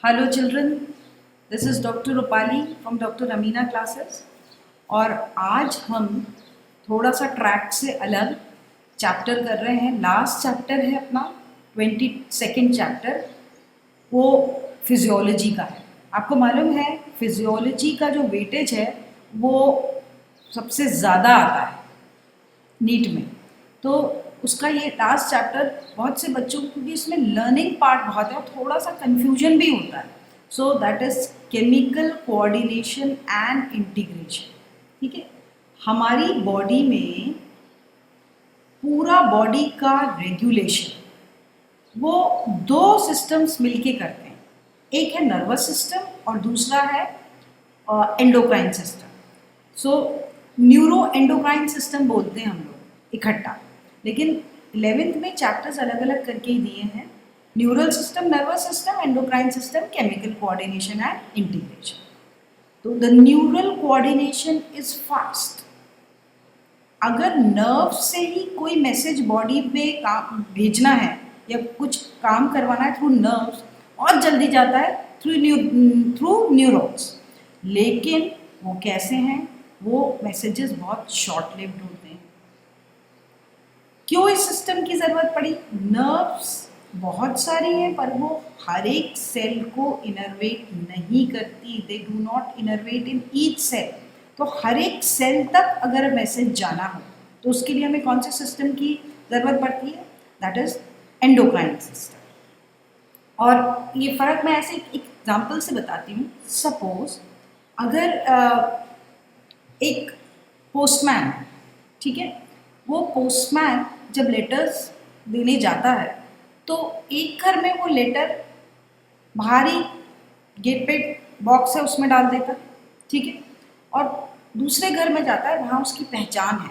Hello children, this is doctor Rupali from doctor Amina classes. और आज हम थोड़ा सा ट्रैक से अलग चैप्टर कर रहे हैं। लास्ट चैप्टर है अपना 22nd चैप्टर, वो फिजियोलॉजी का है। आपको मालूम है फिजियोलॉजी का जो वेटेज है वो सबसे ज़्यादा आता है नीट में। तो उसका ये लास्ट चैप्टर बहुत से बच्चों को, क्योंकि इसमें लर्निंग पार्ट बहुत है और थोड़ा सा कंफ्यूजन भी होता है। So that is chemical coordination and integration. ठीक है, हमारी बॉडी में पूरा बॉडी का रेगुलेशन वो दो सिस्टम्स मिलके करते हैं। एक है नर्वस सिस्टम और दूसरा है एंडोक्राइन सिस्टम। सो न्यूरो एंडोक्राइन सिस्टम बोलते हैं हम लोग इकट्ठा, लेकिन 11th में चैप्टर्स अलग अलग करके ही दिए हैं। Neural system, nervous system, endocrine system, chemical coordination and integration. तो the neural coordination is fast. अगर नर्व से ही कोई मैसेज बॉडी में काम भेजना है या कुछ काम करवाना है थ्रू नर्व्स, और जल्दी जाता है थ्रू न्यूरॉन्स। लेकिन वो कैसे हैं, वो मैसेजेस बहुत शॉर्ट लिव्ड होते हैं। क्यों इस सिस्टम की ज़रूरत पड़ी? नर्व्स बहुत सारी हैं पर वो हर एक सेल को इनर्वेट नहीं करती। They do not innervate in each cell. तो हर एक सेल तक अगर मैसेज जाना हो तो उसके लिए हमें कौन से सिस्टम की ज़रूरत पड़ती है? That is endocrine system. और ये फ़र्क मैं ऐसे एक एग्जाम्पल से बताती हूँ। सपोज अगर एक पोस्टमैन, ठीक है, वो पोस्टमैन जब लेटर्स देने जाता है तो एक घर में वो लेटर बाहरी गेट पे बॉक्स है उसमें डाल देता है, ठीक है, और दूसरे घर में जाता है, वहाँ उसकी पहचान है,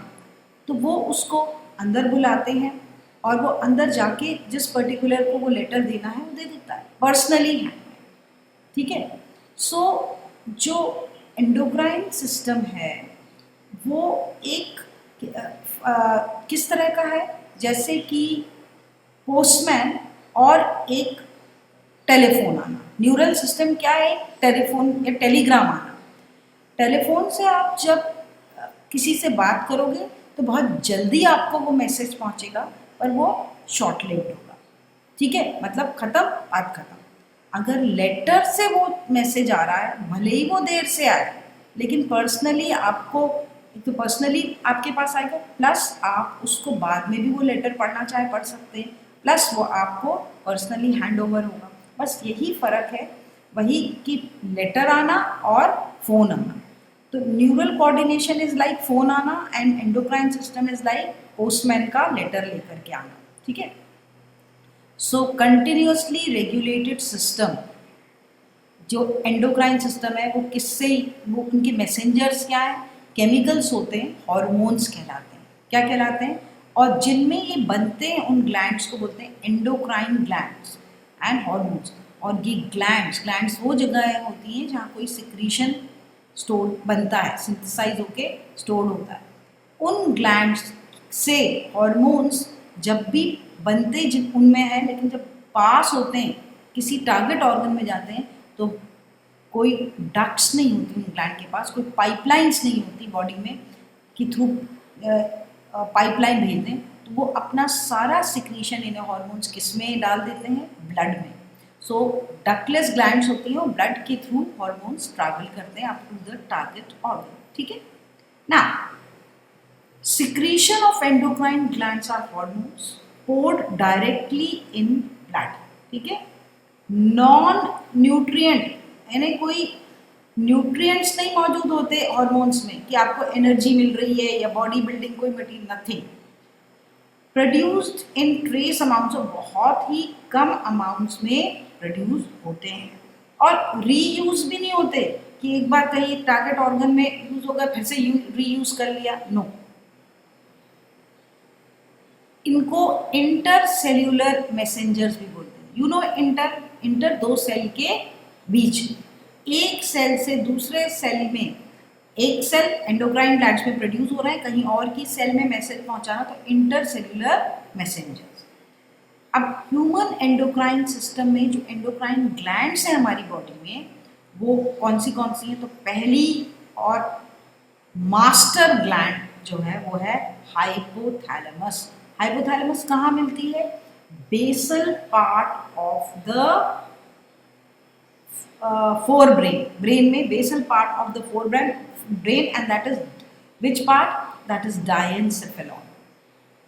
तो वो उसको अंदर बुलाते हैं और वो अंदर जाके जिस पर्टिकुलर को वो लेटर देना है वो दे देता है, पर्सनली है। ठीक है। सो जो एंडोक्राइन सिस्टम है वो एक किस तरह का है, जैसे कि पोस्टमैन और एक टेलीफोन आना। न्यूरल सिस्टम क्या है? टेलीफोन या टेलीग्राम आना। टेलीफोन से आप जब किसी से बात करोगे तो बहुत जल्दी आपको वो मैसेज पहुंचेगा, पर वो शॉर्ट लिव्ड होगा। ठीक है, मतलब खत्म, बात खत्म। अगर लेटर से वो मैसेज आ रहा है, भले ही वो देर से आए, लेकिन पर्सनली आपको, एक तो पर्सनली आपके पास आएगा, प्लस आप उसको बाद में भी वो लेटर पढ़ना चाहे पढ़ सकते हैं, प्लस वो आपको पर्सनली हैंड ओवर होगा। बस यही फ़र्क है, वही कि लेटर आना और फ़ोन आना। तो neural coordination is like phone आना and endocrine system is like postman का लेटर लेकर के आना। ठीक है। सो कंटिन्यूसली रेगुलेटेड सिस्टम जो एंडोक्राइन सिस्टम है वो किससे, वो उनके मैसेंजर्स क्या है? केमिकल्स होते हैं, हॉर्मोन्स कहलाते हैं। क्या कहलाते हैं? और जिनमें ये बनते हैं उन ग्लैंड्स को बोलते हैं एंडोक्राइन ग्लैंड्स एंड हॉर्मोन्स। और ये ग्लैंड्स वो जगह होती हैं जहाँ कोई सिक्रीशन स्टोर बनता है, सिंथेसाइज होके स्टोर होता है। उन ग्लैंड्स से हॉर्मोन्स जब भी बनते जिन उनमें है, लेकिन जब पास होते हैं किसी टारगेट ऑर्गन में जाते हैं तो कोई डक्ट्स नहीं होती उन ग्लैंड के पास, कोई पाइपलाइंस नहीं होती बॉडी में कि थ्रू पाइपलाइन भेज दें। तो वो अपना सारा सिक्रीशन इन्हें हॉर्मोन्स किस में डाल देते हैं? ब्लड में। सो डक्टलेस ग्लैंड्स होती हैं और ब्लड के थ्रू हॉर्मोन्स ट्रैवल करते हैं up to the target organ. ठीक है ना। Secretion of endocrine glands are hormones poured directly in blood। ठीक है। नॉन न्यूट्रिएंट यानी कोई न्यूट्रिएंट्स नहीं मौजूद होते हॉर्मोन्स में कि आपको एनर्जी मिल रही है या बॉडी बिल्डिंग कोई material, nothing. Produced in trace amounts, बहुत ही कम अमाउंट्स में प्रोड्यूस होते हैं और रीयूज भी नहीं होते कि एक बार कहीं टारगेट ऑर्गन में यूज हो गया फिर से रीयूज कर लिया, नो। इनको इंटर सेल्यूलर मैसेंजर्स भी बोलते हैं। यू नो इंटर दो सेल के बीच, एक सेल से दूसरे सेल में, एक सेल एंडोक्राइन ग्लैंड्स में प्रोड्यूस हो रहा है, कहीं और की सेल में मैसेज पहुंचाना, तो इंटर सेल्यूलर मैसेंजर्स। अब ह्यूमन एंडोक्राइन सिस्टम में जो एंडोक्राइन ग्लैंड्स हैं हमारी बॉडी में वो कौन सी हैं, तो पहली और मास्टर ग्लैंड जो है वो है हाइपोथैलेमस। हाइपोथैलेमस कहाँ मिलती है? Basal part of the forebrain में, basal part of the forebrain and that is which part? That is diencephalon.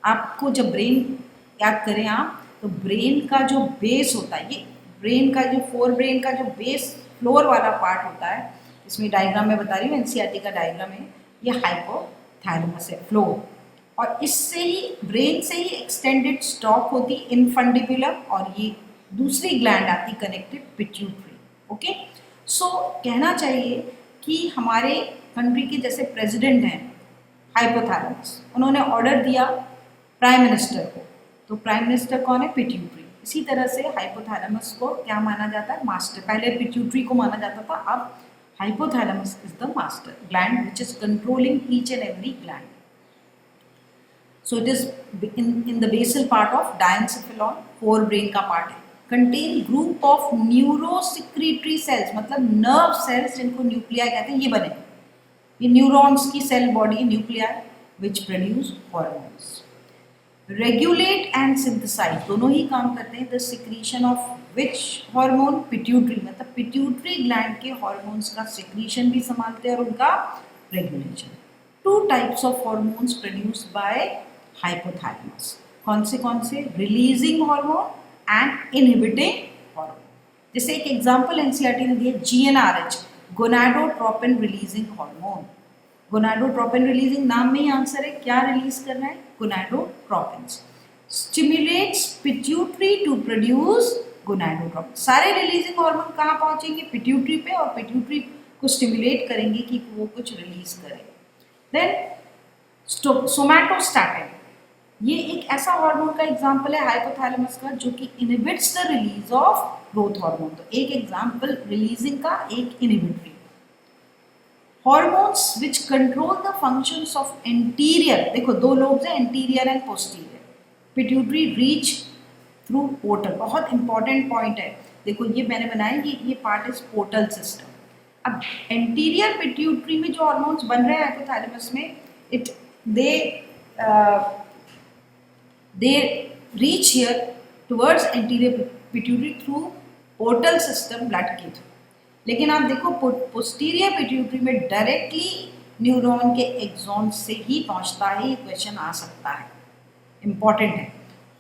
आपको जब ब्रेन याद करें आप, तो ब्रेन का जो बेस होता है, ये ब्रेन का जो फोर ब्रेन का जो बेस फ्लोर वाला पार्ट होता है, इसमें डायग्राम में बता रही हूँ, एनसीईआरटी का डायग्राम है, ये हाइपोथैलेमस है, फ्लोर। और इससे ही ब्रेन से ही एक्सटेंडेड स्टॉक होती इनफंडिबुलर, और ये दूसरी ग्लैंड आती कनेक्टेड पिट्यूटरी। ओके, सो कहना चाहिए कि हमारे कंट्री के जैसे प्रेसिडेंट हैं हाइपोथैलेमस, उन्होंने ऑर्डर दिया प्राइम मिनिस्टर को, तो प्राइम मिनिस्टर कौन है? पिट्यूटरी। इसी तरह से हाइपोथैलेमस को क्या माना जाता है? मास्टर। पहले पिट्यूटरी को माना जाता था, अब hypothalamus is the master gland which is controlling each and every gland. So it is in the basal part of diencephalon, forebrain का पार्ट है। Contain group of neurosecretory cells, मतलब nerve cells जिनको nuclei कहते हैं, ये बने। ये neurons की cell body nuclei which produce hormones, regulate and synthesise, दोनों ही काम करते हैं। The secretion of which hormone? Pituitary, मतलब पिट्यूटरी ग्लैंड के हार्मोन्स का सिक्रीशन भी संभालते हैं और उनका regulation. Two types of hormones produced by hypothalamus, कौन से? Releasing hormone and inhibiting hormone. जैसे एक एग्जांपल एनसीईआरटी ने दिया, GnRH, gonadotropin releasing hormone. Gonadotropin releasing, नाम में ही आंसर है, क्या रिलीज करना है? Gonadotropins. Stimulates pituitary to produce gonadotropin. सारे रिलीजिंग हार्मोन कहाँ पहुंचेंगे? पिट्यूटरी पे, और पिट्यूटरी को स्टिमुलेट करेंगे कि वो कुछ रिलीज करे। देन सोमैटोस्टैटिन, ये एक ऐसा हार्मोन का एग्जांपल है हाइपोथैलेमस का जो कि inhibits the release of growth hormone. तो एक एग्जांपल रिलीजिंग का, एक inhibitory. Hormones which control the functions of anterior, देखो दो लोब्स हैं, anterior and posterior. Pituitary reach through portal, बहुत इंपॉर्टेंट पॉइंट है, देखो ये मैंने बनाया, ये पार्ट इज पोर्टल सिस्टम। अब एंटीरियर पिट्यूटरी में जो हॉर्मोन्स बन रहे हैं हाइपोथैलेमस में, they reach here towards anterior pituitary through portal system blood के थ्रू। लेकिन आप देखो पोस्टीरियर पिट्यूटरी में डायरेक्टली न्यूरॉन के एक्सॉन से ही पहुंचता है, ये क्वेश्चन आ सकता है, इंपॉर्टेंट है।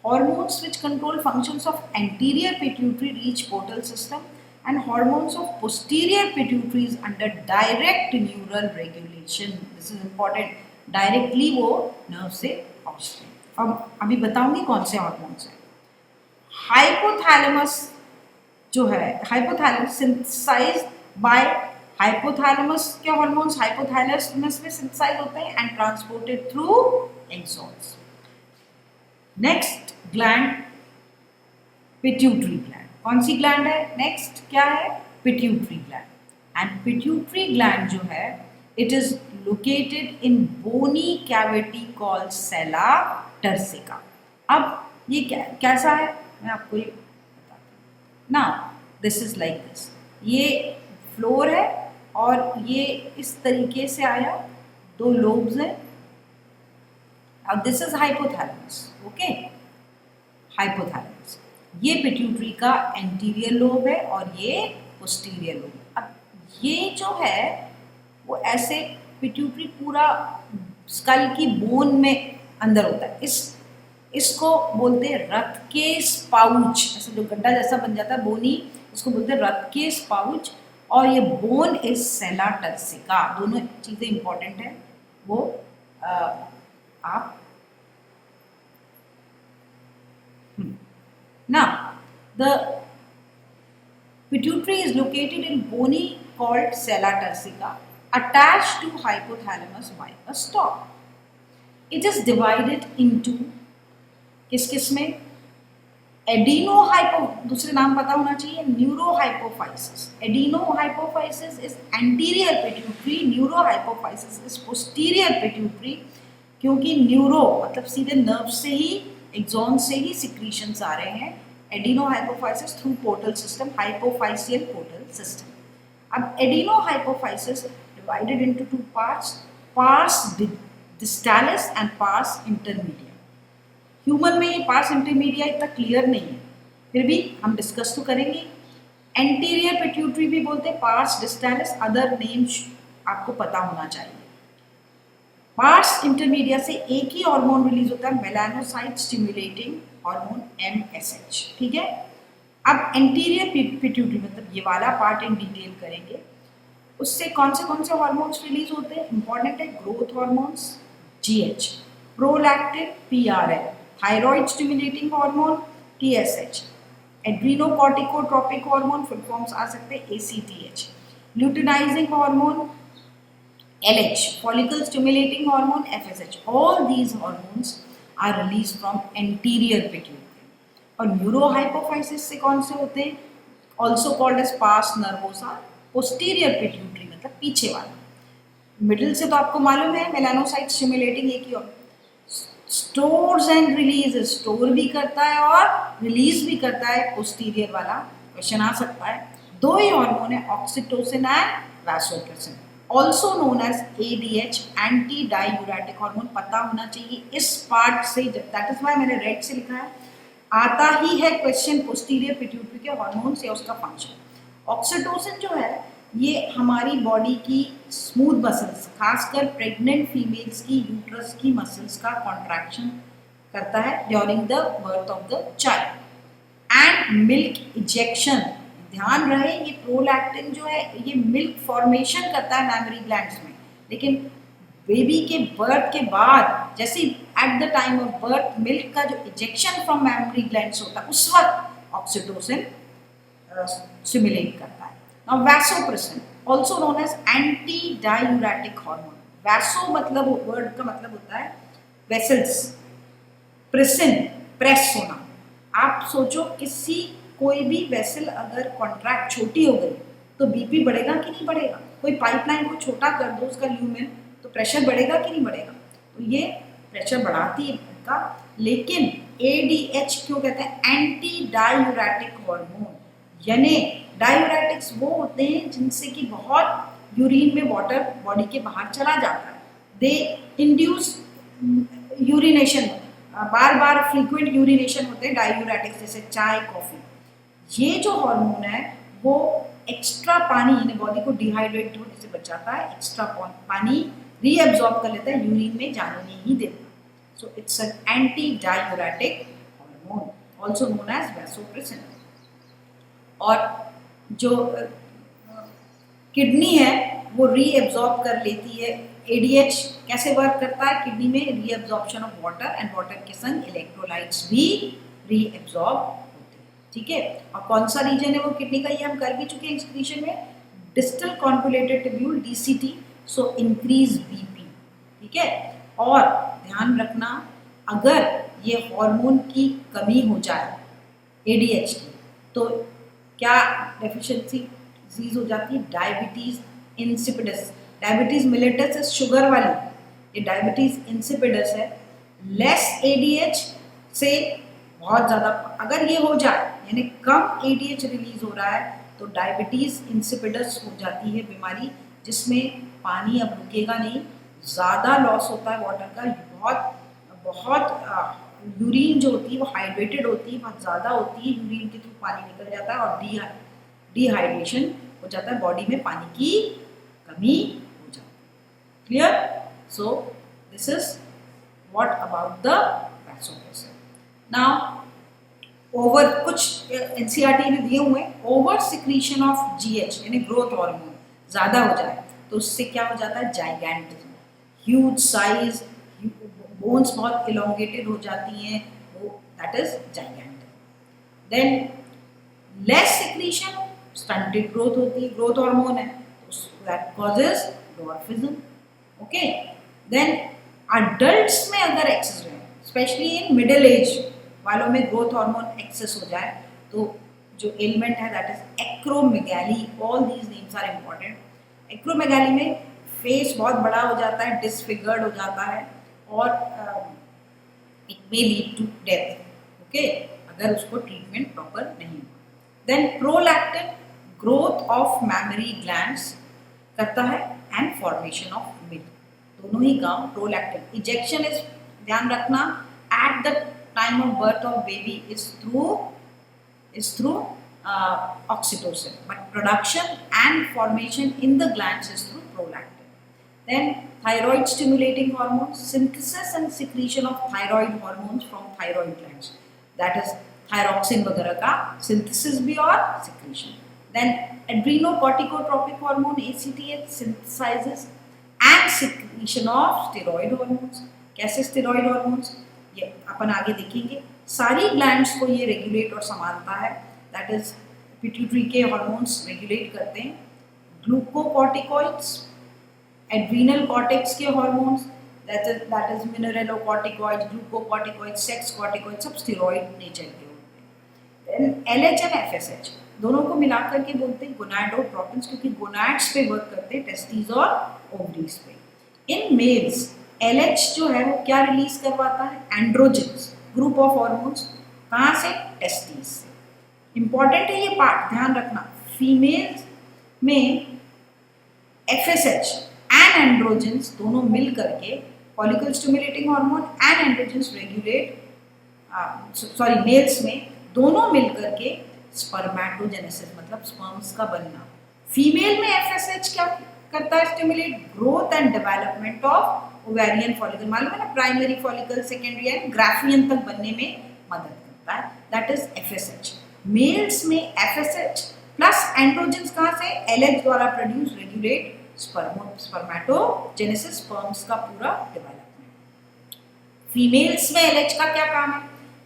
Hormones which control functions of anterior pituitary reach portal system and hormones of posterior pituitary is under direct neural regulation. This is important, directly वो नर्व से पहुंचते हैं। अब अभी बताऊंगी कौन से हॉर्मोन्स हैं। हाइपोथैलेमस जो है, हाइपोथैलेमस सिंथेसाइज बाय हाइपोथैलेमस के हॉर्मोन्स हाइपोथैलेमस में सिंथेसाइज होते हैं and transported through axons. Next gland pituitary gland, कौन सी ग्लैंड है? नेक्स्ट क्या है? Pituitary gland. And pituitary gland जो है, it is located in bony cavity called sella turcica. अब ये कैसा है, मैं आपको ये बताती हूँ। Now this is like this, ये फ्लोर है और ये इस तरीके से आया, दो लोब्स हैं। अब this is hypothalamus, okay, hypothalamus, ये पिट्यूटरी का एंटीरियर लोब है और ये पोस्टीरियर लोब। अब ये जो है वो ऐसे पिट्यूटरी पूरा स्कल की बोन में अंदर होता है, इसको बोलते हैं रथ के पाउच, ऐसे जो गड्ढा जैसा बन जाता है बोनी, इसको बोलते हैं रथ के पाउच। और ये बोन इज सेला टर्सिका। दोनों चीज़ें इंपॉर्टेंट है, वो आप now the pituitary is located in bony called sella turcica attached to hypothalamus by a stalk. It is divided into किस में? दूसरे नाम पता होना चाहिए, neurohypophysis. Adenohypophysis is anterior pituitary, neurohypophysis is posterior pituitary. क्योंकि न्यूरो मतलब सीधे नर्व से ही एक्सॉन से ही सिक्रीशंस आ रहे हैं adenohypophysis through portal system, hypophyseal portal system. अब adenohypophysis divided into two parts, pars distalis and pars intermedia. Human में ये पार्स इंटरमीडिया इतना क्लियर नहीं है, फिर भी हम डिस्कस तो करेंगे। एंटीरियर पिट्यूटरी भी बोलते हैं, पार्स डिस्टालिस, अदर नेम्स आपको पता होना चाहिए। पार्स इंटरमीडिया से एक ही हार्मोन रिलीज होता है, मेलानोसाइट स्टिमुलेटिंग हार्मोन MSH, ठीक है। अब एंटीरियर पिट्यूटरी मतलब ये वाला पार्ट इन डिटेल करेंगे, उससे कौन से हार्मोन्स रिलीज होते हैं, इंपॉर्टेंट है, growth hormones GH, prolactin PRL, thyroid stimulating hormone TSH, adrenocorticotropic hormone, full forms आ सकते हैं ACTH, luteinising hormone LH, follicle stimulating hormone FSH. All these hormones are released from anterior pituitary. और neurohypophysis से कौन से होते हैं, also called as pars nervosa, posterior pituitary मतलब पीछे वाला। मिडिल से तो आपको मालूम है मेलानोसाइट स्टिमुलेटिंग एक ही और स्टोर्स एंड रिलीज, स्टोर भी करता है और रिलीज भी करता है पोस्टीरियर वाला। क्वेश्चन आ सकता है, दो ही हार्मोन है, oxytocin and vasopressin, also known as ADH, anti diuretic hormone. पता होना चाहिए इस पार्ट से, दैट इज वाई मैंने रेड से लिखा है, आता ही है क्वेश्चन पोस्टीरियर पिट्यूटरी के हार्मोन से उसका फंक्शन। ऑक्सीटोसिन जो है ये हमारी बॉडी की स्मूथ मसल्स, खासकर प्रेग्नेंट फीमेल्स की यूट्रस की मसल्स का कॉन्ट्रैक्शन करता है during the birth of the child. And milk ejection, ध्यान रहे ये प्रोलैक्टिन जो है ये मिल्क फॉर्मेशन करता है मैमरी ग्लैंड्स में, लेकिन बेबी के बर्थ के बाद जैसे at the time of birth milk का जो इजेक्शन फ्रॉम मैमरी ग्लैंड्स होता है उस वक्त ऑक्सीटोसिन स्टिमुलेट करता है। Now vasopressin also known as anti diuretic hormone. Vaso मतलब वर्ड का मतलब होता है वेसल्स, प्रेसिन प्रेस होना। आप सोचो किसी कोई भी वेसल अगर कॉन्ट्रैक्ट छोटी हो गई तो बीपी बढ़ेगा कि नहीं बढ़ेगा, कोई पाइपलाइन को छोटा कर दो उसका ल्यूमेन तो प्रेशर बढ़ेगा कि नहीं बढ़ेगा, तो ये प्रेशर बढ़ाती है का। लेकिन ADH क्यों कहते हैं, एंटी डायूरेटिक हार्मोन, यानी डायूरेटिक्स वो होते हैं जिनसे कि बहुत यूरिन में वाटर बॉडी के बाहर चला जाता है, दे इंड्यूस यूरिनेशन, बार बार फ्रीक्वेंट यूरिनेशन होते हैं डायूरेटिक्स, जैसे चाय कॉफी। ये जो हार्मोन है वो एक्स्ट्रा पानी यानी बॉडी को डिहाइड्रेट होने से बचाता है, एक्स्ट्रा पानी रीअब्सॉर्ब कर लेता है, यूरिन में जाने नहीं ही देता। So it's an anti diuretic hormone also known as vasopressin. और जो किडनी है वो रीअब्सॉर्ब कर लेती है। ADH कैसे वर्क करता है, किडनी में reabsorption of water and water के संग इलेक्ट्रोलाइट्स भी रीअब्सॉर्ब, ठीक है। और कौन सा रीजन है वो किडनी का, ये हम कर भी चुके हैं एक्सक्रीशन में, distal convoluted tubule DCT, so increase BP, ठीक है। और ध्यान रखना अगर ये हार्मोन की कमी हो जाए ADH की तो क्या डेफिशिएंसी डिजीज हो जाती है, डायबिटीज इंसिपिडस। डायबिटीज मिलेटस है शुगर वाली, ये डायबिटीज इंसिपिडस है। लेस ADH से बहुत ज़्यादा अगर ये हो जाए यानी कम ADH रिलीज हो रहा है तो डायबिटीज़ इंसिपिडस हो जाती है बीमारी, जिसमें पानी अब रुकेगा नहीं, ज़्यादा लॉस होता है वाटर का, बहुत यूरिन जो होती है वो हाइड्रेटेड होती है, बहुत ज़्यादा होती है, यूरिन के थ्रू पानी निकल जाता है और डिहाइड्रेशन हो जाता है, बॉडी में पानी की कमी हो जाती है। Clear? So this is what about the vasopressin. Now over कुछ NCERT ने दिए हुए, ओवर सिक्रीशन ऑफ GH यानी ग्रोथ हार्मोन ज़्यादा हो जाए तो उससे क्या हो जाता है, जाइगैंटिज्म, ह्यूज साइज, बोन्स बहुत इलोंगेटेड हो जाती हैं, वो that is gigantism. Then less secretion, stunted growth होती है, ग्रोथ हार्मोन है, that causes dwarfism. Okay, then adults में अगर एक्सेस है, स्पेशली इन मिडिल एज वालों में ग्रोथ हार्मोन एक्सेस हो जाए तो जो एलिमेंट है that is acromegaly, all these names are important. Acromegaly में फेस बहुत बड़ा हो जाता है, डिसफिगर्ड हो जाता है और it may lead to death, okay, अगर उसको ट्रीटमेंट प्रॉपर नहीं हुआ। Then prolactin growth of mammary glands करता है एंड फॉर्मेशन ऑफ मिल्क, दोनों ही काम प्रोलैक्टिन। इजेक्शन इज, ध्यान रखना, at the time of birth of baby is through oxytocin, but production and formation in the glands is through prolactin. Then thyroid stimulating hormones, synthesis and secretion of thyroid hormones from thyroid glands, that is thyroxine वगैरह का synthesis भी और secretion. Then adrenocorticotropic hormone ACTH synthesizes and secretion of steroid hormones. कैसे steroid hormones ये अपन आगे देखेंगे। सारी glands को ये रेगुलेट और संभालता है, दैट इज पिट्यूटरी के हार्मोन्स रेगुलेट करते हैं। ग्लूकोकॉर्टिकॉइड्स, एड्रीनल कॉर्टेक्स के hormones, that is mineralocorticoids, glucocorticoids, sex corticoids, सब स्टेरॉइड नेचर के होते हैं। देन एलएच एंड एफएसएच दोनों को मिलाकर के बोलते हैं गोनाडोट्रोपिन्स, क्योंकि गोनाड्स पे वर्क करते हैं, टेस्टिस और ओवरीज पे। इन मेल्स एलएच जो है वो क्या रिलीज करवाता है, एंड्रोजेंस ग्रुप ऑफ हार्मोन्स, कहाँ से, टेस्टिस से। इंपॉर्टेंट है ये पार्ट, ध्यान रखना। फीमेल्स में एफएसएच एंड एंड्रोजेंस दोनों मिल करके follicle stimulating hormone and androgens regulate, sorry males में दोनों मिल करके स्पर्मेटोजेनेसिस मतलब स्पर्म्स का बनना। फीमेल में एफएसएच क्या करता है, stimulate growth and development of ovarian follicle, मालूम है ना, primary follicle, secondary and Graafian तक बनने में मदद करता है, दैट इज एफएसएच। मेल्स में एफएसएच प्लस एंड्रोजेंस कहाँ से, एलएच द्वारा प्रोड्यूस रेगुलेट स्पर्मेटोजेनेसिस, स्पर्म्स का पूरा डेवलपमेंट। फीमेल्स में एलएच का क्या काम है,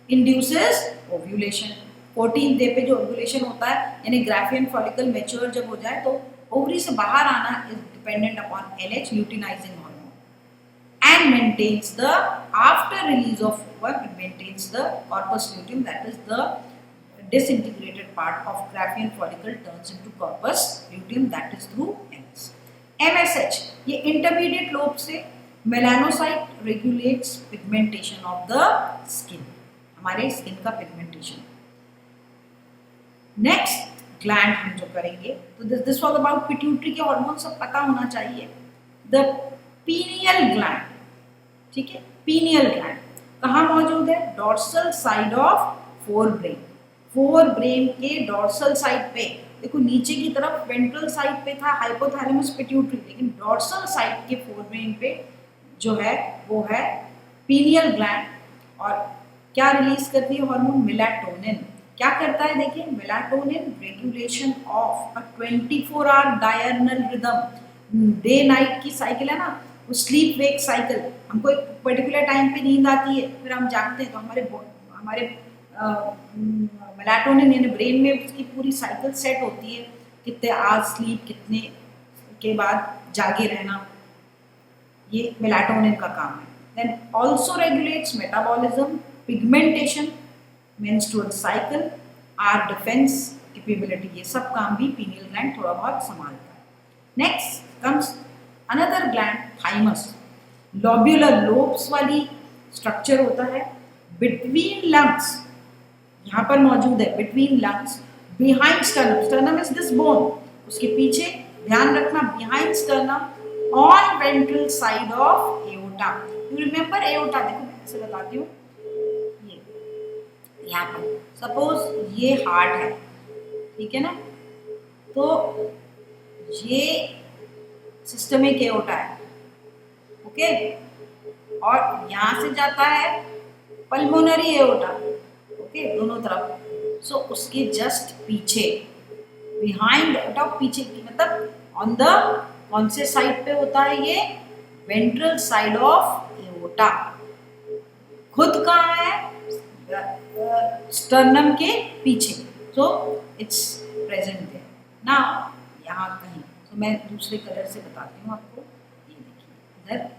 इंड्यूसेस ओव्यूलेशन, 14th डे पे जो ओव्यूलेशन होता है, यानी ग्राफियन फॉलिकल मैच्योर जब हो जाए तो ओवरी से बाहर आना is dependent upon LH luteinizing hormone, and maintains the, after release of ovum, it maintains the corpus luteum, that is the disintegrated part of graphian follicle turns into corpus luteum, that is through MS. MSH ये intermediate lobe से melanocyte regulates pigmentation of the skin, हमारे skin का pigmentation। Next gland हम जो करेंगे, तो this was about pituitary के hormones सब पता होना चाहिए। The pineal gland, ठीक है, पीनियल ग्लैंड कहाँ मौजूद है, dorsal side of fore brain, fore brain के डॉर्सल साइड पे। देखो नीचे की तरफ वेंट्रल साइड पे था हाइपोथैलेमस पिट्यूटरी, लेकिन डॉर्सल साइड के फोर ब्रेन पे जो है वो है पीनियल ग्लैंड। और क्या रिलीज करती है हार्मोन, मेलाटोनिन। क्या करता है देखिए, melatonin regulation of a 24 hour diurnal rhythm, day night की साइकिल है ना, वो स्लीप वेक साइकिल। हमको एक पर्टिकुलर टाइम पे नींद आती है, फिर हम जागते हैं, तो हमारे मेलाटोनिन यानी ब्रेन में उसकी पूरी साइकिल सेट होती है, कितने आवर्स स्लीप, कितने के बाद जागे रहना, ये मेलाटोनिन का काम है। Then also regulates metabolism, pigmentation, menstrual cycle, our defence capability, ये सब काम भी पीनियल ग्लैंड थोड़ा बहुत संभालता है। Next comes another gland, thymus. Lobular lobes वाली स्ट्रक्चर होता है, बिटवीन लंग्स यहाँ पर मौजूद है, between lungs, behind sternum, sternum is this bone, उसके पीछे ध्यान रखना, behind sternum on ventral side of aorta. You remember aorta, देखो मैं ऐसे बताती हूँ, ये यहाँ पर सपोज ये हार्ट है, ठीक है ना, तो ये सिस्टमिक एओर्टा है, ओके, और यहाँ से जाता है पल्मोनरी एओर्टा, ओके, दोनों तरफ। सो उसके जस्ट पीछे, बिहाइंड एओर्टा, पीछे की मतलब ऑन द कौन से साइड पे होता है ये, वेंट्रल साइड ऑफ एओर्टा। खुद कहाँ है, स्टर्नम के पीछे, so it's present there. Now यहाँ कहीं, तो मैं दूसरे कलर से बताती हूँ आपको, ये देखिए इधर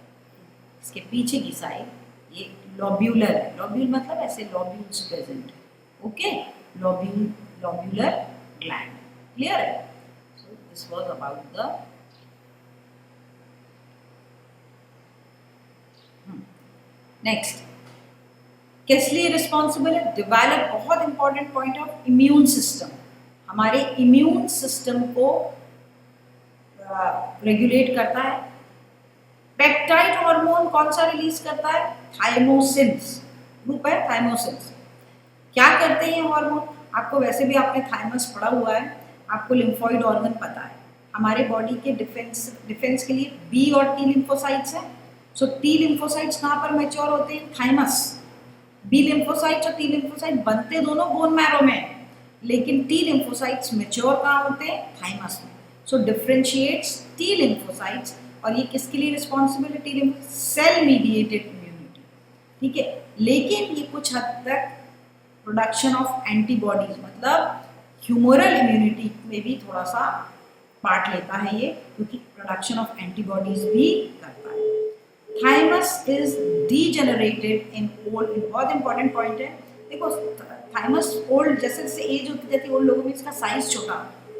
इसके पीछे की साइड ये लॉब्यूलर है, लॉब्यूल मतलब ऐसे लॉब्यूल्स प्रेजेंट है, ओके, लॉब्यूलर ग्लैंड, क्लियर है। So this was about the next किस लिए रिस्पॉन्सिबल है? डेवलप, बहुत important point of immune system, हमारे इम्यून सिस्टम को रेगुलेट करता है। पेप्टाइड हार्मोन कौन सा रिलीज करता है? थाइमोसिन्स, ग्रुप है थाइमोसिन्स। क्या करते हैं ये हार्मोन? आपको वैसे भी आपने थाइमस पढ़ा हुआ है, आपको लिम्फोइड ऑर्गन पता है। हमारे बॉडी के डिफेंस के लिए बी और टी लिम्फोसाइट्स हैं। सो टी लिम्फोसाइट्स कहाँ पर मैच्योर होते हैं? थाइमस। बी लिम्फोसाइट्स और टी लिम्फोसाइट बनते दोनों बोन मैरो में, लेकिन टी लिम्फोसाइट्स मैच्योर कहाँ होते हैं? थाइमस में। सो डिफरेंशिएट्स टी लिम्फोसाइट्स, और ये किसके लिए रिस्पॉन्सिबल है? T lymphocyte, cell mediated immunity, ठीक है। लेकिन ये कुछ हद तक प्रोडक्शन ऑफ एंटीबॉडीज, मतलब ह्यूमरल इम्यूनिटी में भी थोड़ा सा पार्ट लेता है ये, क्योंकि प्रोडक्शन ऑफ एंटीबॉडीज भी करता है। Thymus is degenerated in old, बहुत इंपॉर्टेंट पॉइंट है। देखो थाइमस ओल्ड, जैसे जैसे एज होती जाती है ओल्ड लोगों में इसका साइज छोटा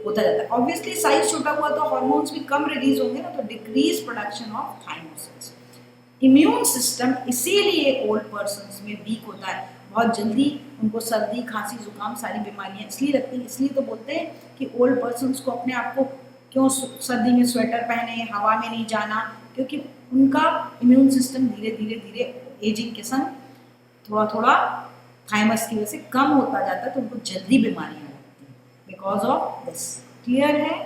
होता जाता है। ऑब्वियसली साइज छोटा हुआ तो हार्मोन्स भी कम रिलीज होंगे ना, तो decrease production of thymosins. Immune system इसीलिए ओल्ड पर्सन्स में वीक होता है, बहुत जल्दी उनको सर्दी खांसी जुकाम सारी बीमारियां इसलिए लगती हैं। इसलिए तो बोलते हैं कि ओल्ड पर्सन्स को अपने आप को क्यों सर्दी में स्वेटर पहने, हवा में नहीं जाना, क्योंकि उनका इम्यून सिस्टम धीरे धीरे धीरे एजिंग के संग थोड़ा थोड़ा थाइमस की वजह से कम होता जाता है, तो उनको जल्दी बीमारियां लगती हैं बिकॉज ऑफ दिस। क्लियर है?